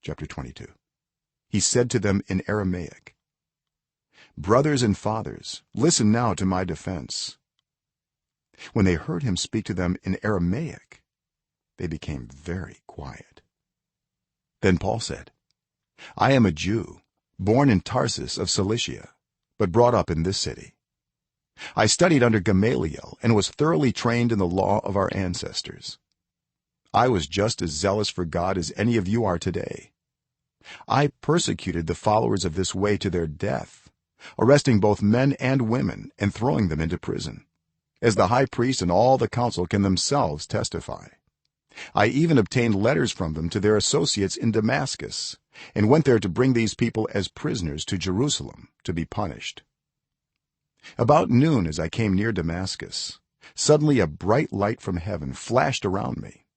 chapter 22. He said to them in Aramaic, "Brothers and fathers, listen now to my defense." When they heard him speak to them in Aramaic, they became very quiet. Then Paul said, "I am a Jew, born in Tarsus of Cilicia, but brought up in this city. I studied under Gamaliel and was thoroughly trained in the law of our ancestors. I was just as zealous for God as any of you are today. I persecuted the followers of this way to their death, arresting both men and women and throwing them into prison, as the high priest and all the council can themselves testify. I even obtained letters from them to their associates in Damascus and went there to bring these people as prisoners to Jerusalem to be punished. About noon, as I came near Damascus, suddenly a bright light from heaven flashed around me.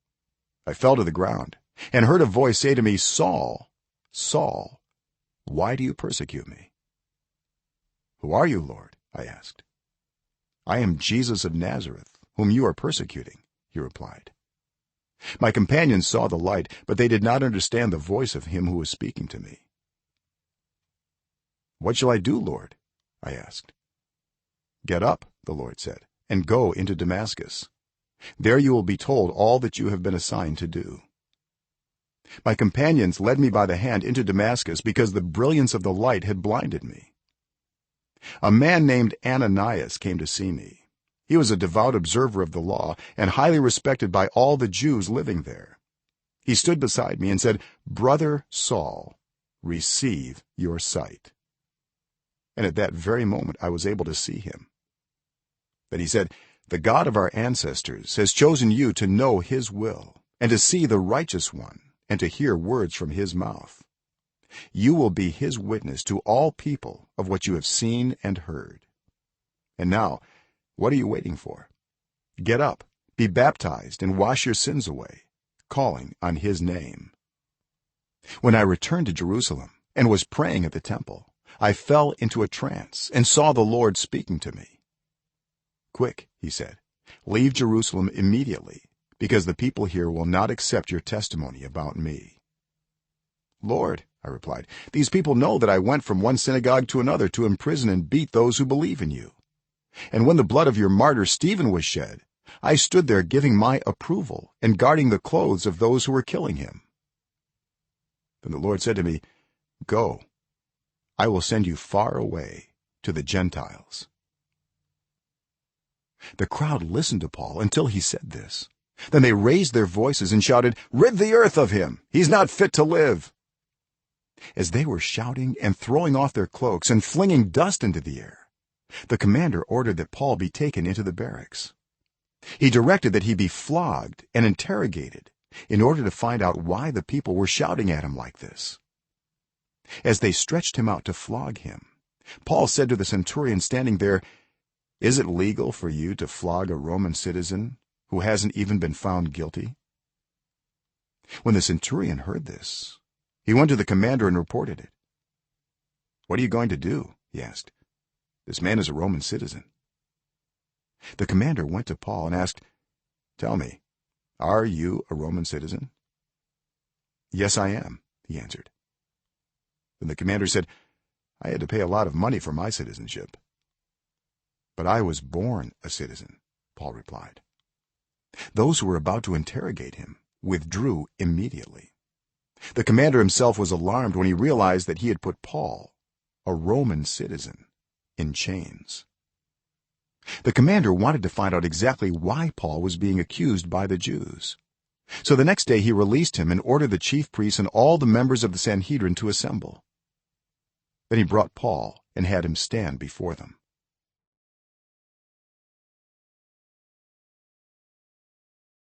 I fell to the ground and heard a voice say to me, 'Saul, Saul, why do you persecute me?' 'Who are you, Lord?' I asked. 'I am Jesus of Nazareth, whom you are persecuting,' he replied. My companions saw the light, but they did not understand the voice of him who was speaking to me. 'What shall I do, Lord?' I asked. 'Get up,' the Lord said, "and go into Damascus. There you will be told all that you have been assigned to do.' My companions led me by the hand into Damascus because the brilliance of the light had blinded me. A man named Ananias came to see me. He was a devout observer of the law and highly respected by all the Jews living there. He stood beside me and said, 'Brother Saul, receive your sight.' And at that very moment I was able to see him. Then he said, 'The God of our ancestors has chosen you to know his will and to see the righteous one and to hear words from his mouth. You will be his witness to all people of what you have seen and heard. And now, what are you waiting for? Get up, be baptized, and wash your sins away, calling on his name.' When I returned to Jerusalem and was praying at the temple, I fell into a trance and saw the Lord speaking to me. 'Quick,' he said, "leave Jerusalem immediately, because the people here will not accept your testimony about me.' 'Lord,' I replied, "these people know that I went from one synagogue to another to imprison and beat those who believe in you. And when the blood of your martyr Stephen was shed, I stood there giving my approval and guarding the clothes of those who were killing him.' Then the Lord said to me, 'Go. I will send you far away to the Gentiles.'" The crowd listened to Paul until he said this. Then they raised their voices and shouted, "Rid the earth of him! He's not fit to live!" As they were shouting and throwing off their cloaks and flinging dust into the air, the commander ordered that Paul be taken into the barracks. He directed that he be flogged and interrogated in order to find out why the people were shouting at him like this. As they stretched him out to flog him, Paul said to the centurion standing there, "Is it legal for you to flog a Roman citizen who hasn't even been found guilty?" When the centurion heard this, he went to the commander and reported it. "What are you going to do?" he asked. "This man is a Roman citizen." The commander went to Paul and asked, "Tell me, are you a Roman citizen?" "Yes, I am," he answered. Then the commander said, "I had to pay a lot of money for my citizenship." "But I was born a citizen," Paul replied. Those who were about to interrogate him withdrew immediately. The commander himself was alarmed when he realized that he had put Paul, a Roman citizen, in chains. The commander wanted to find out exactly why Paul was being accused by the Jews. So the next day he released him and ordered the chief priests and all the members of the Sanhedrin to assemble. Then he brought Paul and had him stand before them.